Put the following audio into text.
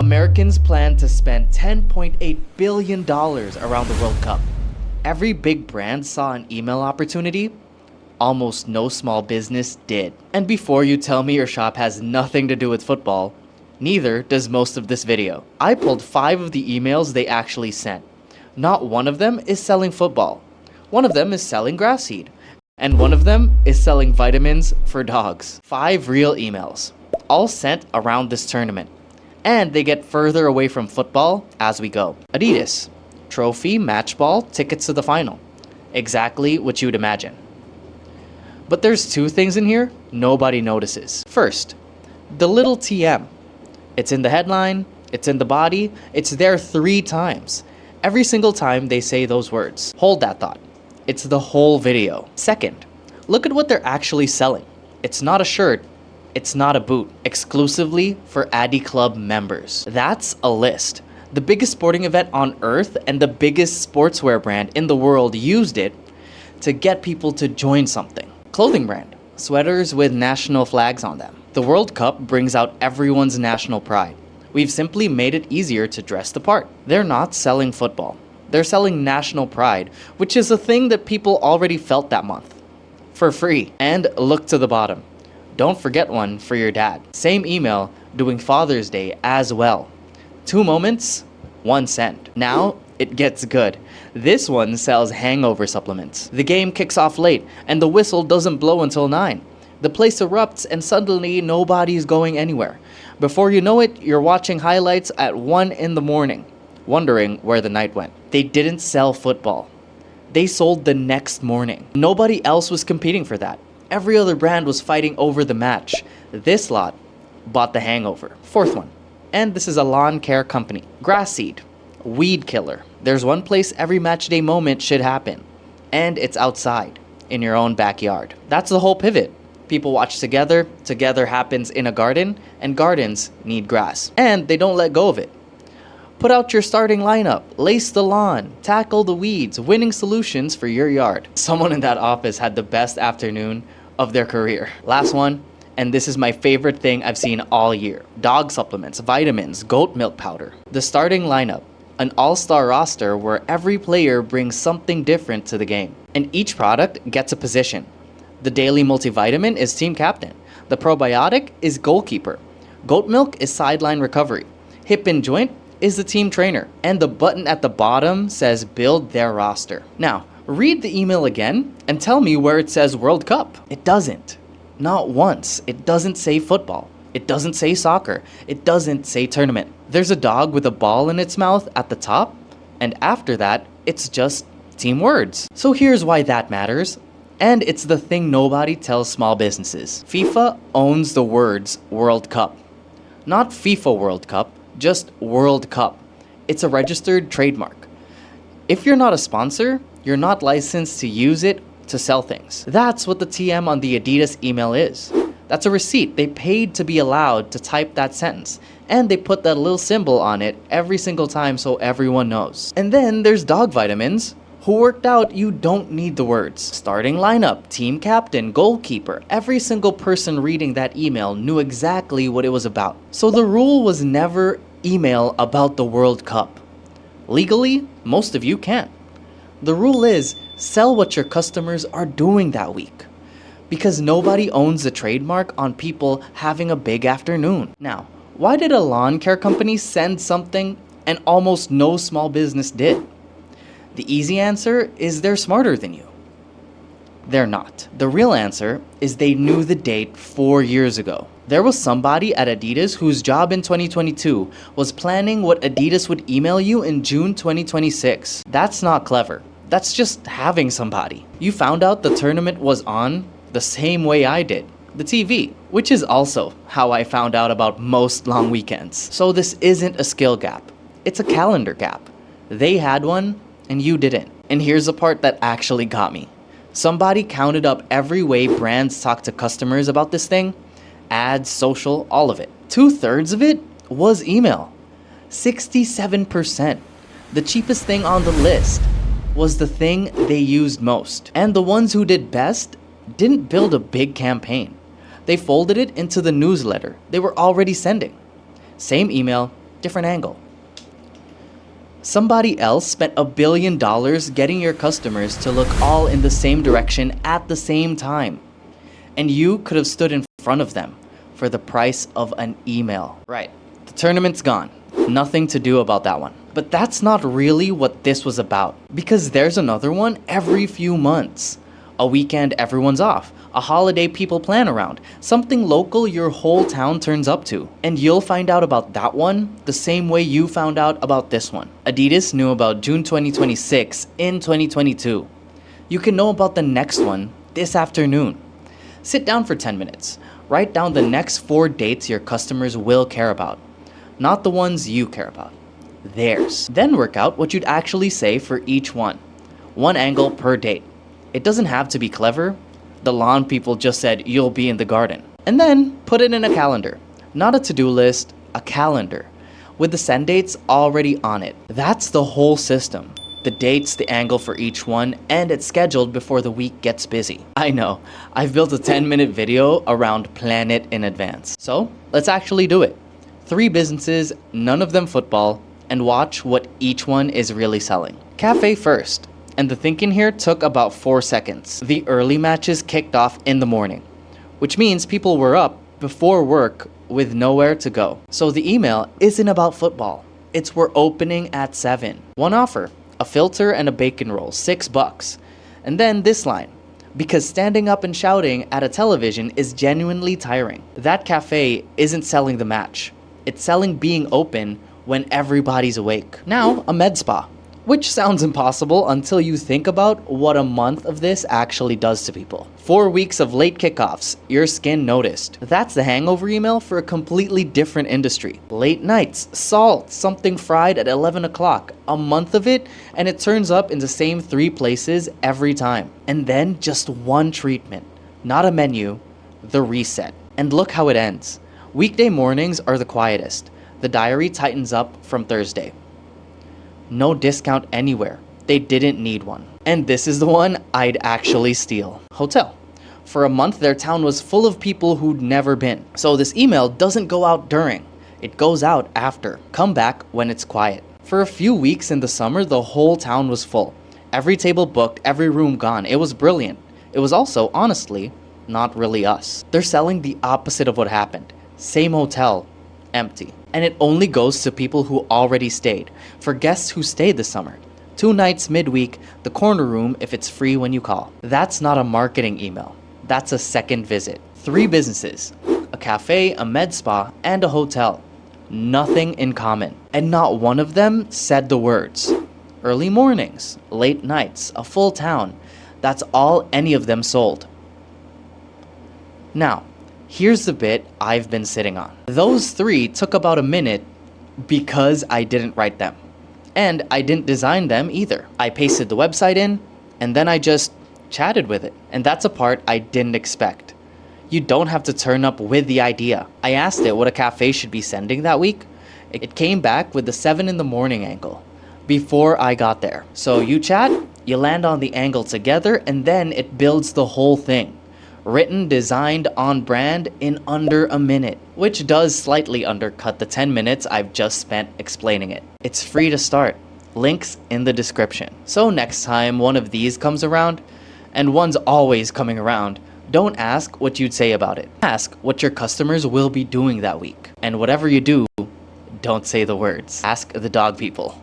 Americans plan to spend $10.8 billion around the World Cup. Every big brand saw an email opportunity. Almost no small business did. And before you tell me your shop has nothing to do with football, neither does most of this video. I pulled 5 of the emails they actually sent. Not one of them is selling football. One of them is selling grass seed. And one of them is selling vitamins for dogs. 5 real emails, all sent around this tournament. And they get further away from football as we go. Adidas, trophy, match ball, tickets to the final. Exactly what you'd imagine. But there's 2 things in here nobody notices. First, the little TM. It's in the headline, it's in the body, it's there 3 times. Every single time they say those words. Hold that thought. It's the whole video. Second, look at what they're actually selling. It's not a shirt. It's not a boot. Exclusively for Adi Club members. That's a list. The biggest sporting event on earth and the biggest sportswear brand in the world used it to get people to join something. Clothing brand. Sweaters with national flags on them. The World Cup brings out everyone's national pride. We've simply made it easier to dress the part. They're not selling football. They're selling national pride, which is a thing that people already felt that month. For free. And look to the bottom. Don't forget one for your dad. Same email doing Father's Day as well. 2 moments, 1 cent. Now it gets good. This one sells hangover supplements. The game kicks off late and the whistle doesn't blow until 9. The place erupts and suddenly nobody's going anywhere. Before you know it, you're watching highlights at 1 in the morning, wondering where the night went. They didn't sell football. They sold the next morning. Nobody else was competing for that. Every other brand was fighting over the match. This lot bought the hangover. 4th one. And this is a lawn care company. Grass seed. Weed killer. There's one place every match day moment should happen. And it's outside, in your own backyard. That's the whole pivot. People watch together. Together happens in a garden. And gardens need grass. And they don't let go of it. Put out your starting lineup, lace the lawn, tackle the weeds, winning solutions for your yard. Someone in that office had the best afternoon of their career. Last one, and this is my favorite thing I've seen all year. Dog supplements, vitamins, goat milk powder. The starting lineup, an all-star roster where every player brings something different to the game. And each product gets a position. The daily multivitamin is team captain. The probiotic is goalkeeper. Goat milk is sideline recovery. Hip and joint is the team trainer. And the button at the bottom says build their roster. Now, read the email again and tell me where it says World Cup. It doesn't. Not once. It doesn't say football. It doesn't say soccer. It doesn't say tournament. There's a dog with a ball in its mouth at the top, and after that, it's just team words. So here's why that matters. And it's the thing nobody tells small businesses. FIFA owns the words World Cup. Not FIFA World Cup, just World Cup. It's a registered trademark. If you're not a sponsor, you're not licensed to use it to sell things. That's what the TM on the Adidas email is. That's a receipt. They paid to be allowed to type that sentence. And they put that little symbol on it every single time so everyone knows. And then there's dog vitamins. Who worked out you don't need the words. Starting lineup, team captain, goalkeeper. Every single person reading that email knew exactly what it was about. So the rule was never email about the World Cup. Legally, most of you can't. The rule is sell what your customers are doing that week. Because nobody owns the trademark on people having a big afternoon. Now, why did a lawn care company send something and almost no small business did? The easy answer is they're smarter than you. They're not. The real answer is they knew the date 4 years ago. There was somebody at Adidas whose job in 2022 was planning what Adidas would email you in June 2026. That's not clever. That's just having somebody. You found out the tournament was on the same way I did. The TV, which is also how I found out about most long weekends. So this isn't a skill gap. It's a calendar gap. They had one and you didn't. And here's the part that actually got me. Somebody counted up every way brands talk to customers about this thing. Ads, social, all of it. 2/3 of it was email. 67%. The cheapest thing on the list was the thing they used most. And the ones who did best didn't build a big campaign. They folded it into the newsletter they were already sending. Same email, different angle. Somebody else spent $1 billion getting your customers to look all in the same direction at the same time. And you could have stood in front of them for the price of an email. Right, the tournament's gone. Nothing to do about that one. But that's not really what this was about, because there's another one every few months. A weekend everyone's off, a holiday people plan around, something local your whole town turns up to. And you'll find out about that one the same way you found out about this one. Adidas knew about June 2026 in 2022. You can know about the next one this afternoon. Sit down for 10 minutes. Write down the next 4 dates your customers will care about. Not the ones you care about. Theirs. Then work out what you'd actually say for each one. One angle per date. It doesn't have to be clever. The lawn people just said you'll be in the garden. And then put it in a calendar. Not a to-do list, a calendar. With the send dates already on it. That's the whole system. The dates, the angle for each one, and it's scheduled before the week gets busy. I know, I've built a 10-minute video around plan it in advance. So let's actually do it. 3 businesses, none of them football, and watch what each one is really selling. Café first, and the thinking here took about 4 seconds. The early matches kicked off in the morning, which means people were up before work with nowhere to go. So the email isn't about football. It's we're opening at 7. One offer, a filter and a bacon roll, $6. And then this line, because standing up and shouting at a television is genuinely tiring. That cafe isn't selling the match. It's selling being open when everybody's awake. Now, a med spa, which sounds impossible until you think about what a month of this actually does to people. 4 weeks of late kickoffs, your skin noticed. That's the hangover email for a completely different industry. Late nights, salt, something fried at 11 o'clock, a month of it, and it turns up in the same 3 places every time. And then just one treatment, not a menu, the reset. And look how it ends. Weekday mornings are the quietest. The diary tightens up from Thursday. No discount anywhere. They didn't need one. And this is the one I'd actually steal. Hotel. For a month, their town was full of people who'd never been. So this email doesn't go out during. It goes out after. Come back when it's quiet. For a few weeks in the summer, the whole town was full. Every table booked, every room gone. It was brilliant. It was also, honestly, not really us. They're selling the opposite of what happened. Same hotel, empty. And it only goes to people who already stayed. For guests who stayed this summer. 2 nights midweek, the corner room if it's free when you call. That's not a marketing email. That's a second visit. 3 businesses, a cafe, a med spa, and a hotel. Nothing in common. And not one of them said the words. Early mornings, late nights, a full town. That's all any of them sold. Now, here's the bit I've been sitting on. Those 3 took about a minute because I didn't write them. And I didn't design them either. I pasted the website in, and then I just chatted with it. And that's a part I didn't expect. You don't have to turn up with the idea. I asked it what a cafe should be sending that week. It came back with the 7 in the morning angle before I got there. So you chat, you land on the angle together, and then it builds the whole thing. Written, designed, on brand in under a minute, which does slightly undercut the 10 minutes I've just spent explaining it. It's free to start. Links in the description. So next time one of these comes around, and one's always coming around, don't ask what you'd say about it. Ask what your customers will be doing that week. And whatever you do, don't say the words. Ask the dog people.